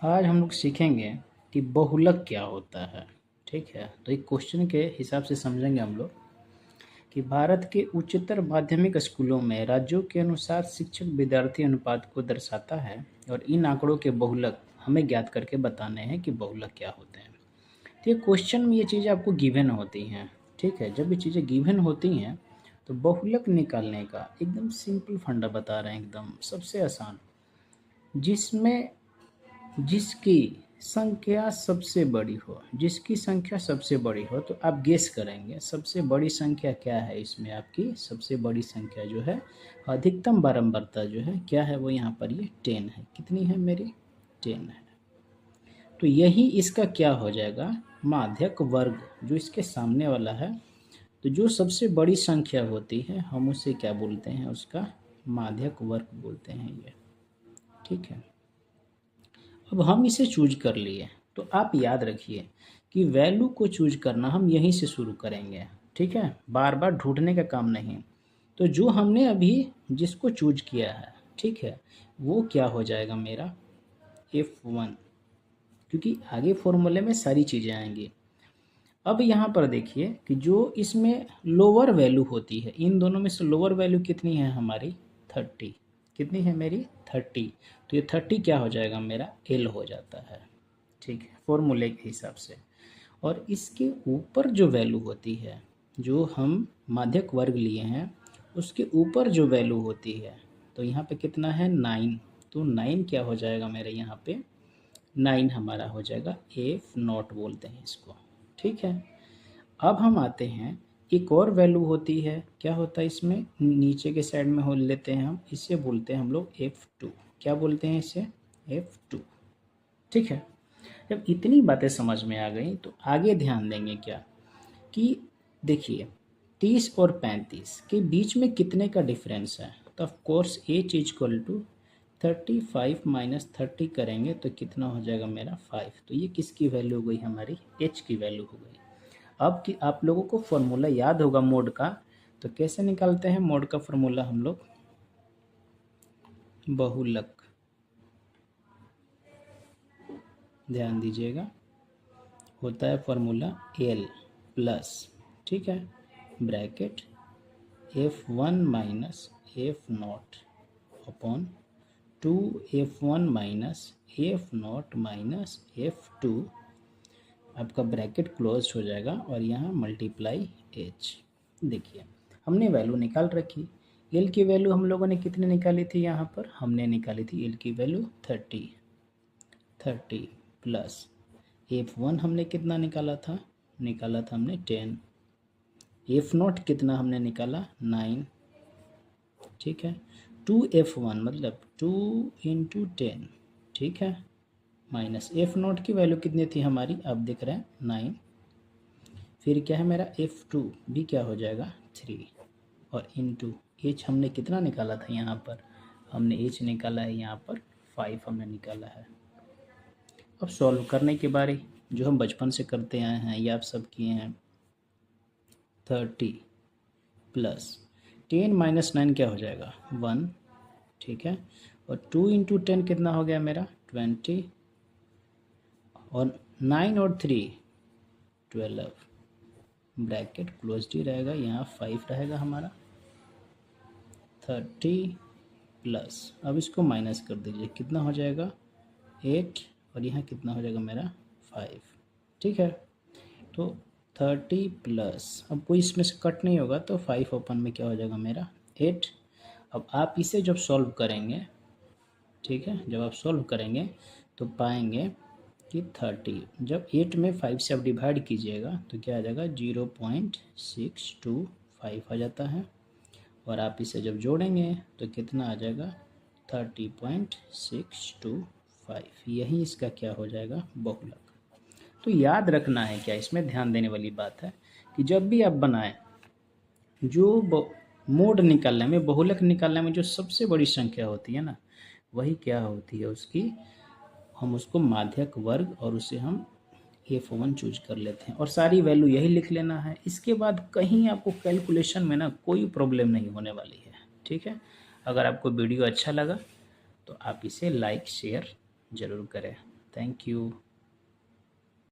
आज हम लोग सीखेंगे कि बहुलक क्या होता है। ठीक है, तो एक क्वेश्चन के हिसाब से समझेंगे हम लोग कि भारत के उच्चतर माध्यमिक स्कूलों में राज्यों के अनुसार शिक्षक विद्यार्थी अनुपात को दर्शाता है और इन आंकड़ों के बहुलक हमें ज्ञात करके बताने हैं कि बहुलक क्या होते हैं। तो ये क्वेश्चन में ये चीज़ें आपको गिवन होती हैं। ठीक है, जब ये चीज़ें गिवन होती हैं तो बहुलक निकालने का एकदम सिंपल फंडा बता रहे हैं, एकदम सबसे आसान, जिसमें जिसकी संख्या सबसे बड़ी हो, जिसकी संख्या सबसे बड़ी हो, तो आप गेस करेंगे सबसे बड़ी संख्या क्या है इसमें। आपकी सबसे बड़ी संख्या जो है, अधिकतम बारंबारता जो है क्या है, वो यहाँ पर ये 10 है। कितनी है मेरी? 10 है। तो यही इसका क्या हो जाएगा, माध्यक वर्ग, जो इसके सामने वाला है। तो जो सबसे बड़ी संख्या होती है हम उसे क्या बोलते हैं, उसका माध्यक वर्ग बोलते हैं ये। ठीक है, अब हम इसे चूज कर लिए, तो आप याद रखिए कि वैल्यू को चूज करना हम यहीं से शुरू करेंगे। ठीक है, बार बार ढूंढने का काम नहीं। तो जो हमने अभी जिसको चूज किया है, ठीक है, वो क्या हो जाएगा मेरा F1, क्योंकि आगे फॉर्मूले में सारी चीज़ें आएंगी। अब यहाँ पर देखिए कि जो इसमें लोअर वैल्यू होती है, इन दोनों में से लोअर वैल्यू कितनी है हमारी? 30। कितनी है मेरी? 30। तो ये 30 क्या हो जाएगा मेरा? L हो जाता है। ठीक है, फॉर्मूले के हिसाब से। और इसके ऊपर जो वैल्यू होती है, जो हम माध्यक वर्ग लिए हैं, उसके ऊपर जो वैल्यू होती है, तो यहाँ पे कितना है? 9। तो 9 क्या हो जाएगा मेरे यहाँ पे? 9 हमारा हो जाएगा F0 बोलते हैं इसको। ठीक है, अब हम आते हैं, एक और वैल्यू होती है, क्या होता है इसमें? नीचे के साइड में हो लेते हैं हम, इसे बोलते हैं हम लोग F2। क्या बोलते हैं इसे? F2। ठीक है, जब इतनी बातें समझ में आ गई तो आगे ध्यान देंगे क्या कि देखिए 30 और 35 के बीच में कितने का डिफरेंस है। तो of course H equal to 35 minus 30 करेंगे तो कितना हो जाएगा मेरा? 5। तो ये किसकी वैल्यू हो गई? हमारी H की वैल्यू हो गई। अब कि आप लोगों को फॉर्मूला याद होगा मोड का, तो कैसे निकालते हैं मोड का फॉर्मूला हम लोग? बहुलक, ध्यान दीजिएगा, होता है फॉर्मूला L प्लस, ठीक है, bracket F1 minus F0 upon 2F1 minus F0 minus F2, आपका ब्रैकेट क्लोज हो जाएगा और यहाँ मल्टीप्लाई H। देखिए हमने वैल्यू निकाल रखी। L की वैल्यू हम लोगों ने कितनी निकाली थी? यहाँ पर हमने निकाली थी L की वैल्यू 30 प्लस F1 हमने कितना निकाला था? निकाला था हमने 10। F0 कितना हमने निकाला? 9। ठीक है, 2F1 मतलब 2 इंटू 10, ठीक है, माइनस F0 की वैल्यू कितनी थी हमारी? अब दिख रहा है 9। फिर क्या है मेरा? F2 भी क्या हो जाएगा? 3 और इंटू H हमने कितना निकाला था यहाँ पर? हमने H निकाला है यहाँ पर 5 हमने निकाला है। अब सॉल्व करने के बारे, जो हम बचपन से करते आए हैं, ये आप सब किए हैं। 30 प्लस 10 माइनस 9 क्या हो जाएगा? 1। ठीक है, और 2 इंटू 10 कितना हो गया मेरा? 20, और 9 और 3 12, ब्रैकेट क्लोज ही रहेगा, यहाँ 5 रहेगा हमारा। 30 प्लस, अब इसको माइनस कर दीजिए, कितना हो जाएगा? 8, और यहाँ कितना हो जाएगा मेरा? 5। ठीक है, तो 30 प्लस, अब कोई इसमें से कट नहीं होगा तो 5 ओपन में क्या हो जाएगा मेरा? 8। अब आप इसे जब सॉल्व करेंगे, ठीक है, जब आप सॉल्व करेंगे तो पाएंगे कि 30, जब 8 में 5 से आप डिवाइड कीजिएगा तो क्या आ जाएगा? 0.625 आ जाता है, और आप इसे जब जोड़ेंगे तो कितना आ जाएगा? 30.625। यही इसका क्या हो जाएगा? बहुलक। तो याद रखना है क्या, इसमें ध्यान देने वाली बात है कि जब भी आप बनाएं, जो मोड निकालने में, बहुलक निकालने में जो सबसे बड़ी संख्या होती है ना, वही क्या होती है उसकी, हम उसको माध्यक वर्ग, और उसे हम F1 चूज कर लेते हैं और सारी वैल्यू यही लिख लेना है। इसके बाद कहीं आपको कैलकुलेशन में ना कोई प्रॉब्लम नहीं होने वाली है। ठीक है, अगर आपको वीडियो अच्छा लगा तो आप इसे लाइक शेयर ज़रूर करें। Thank you.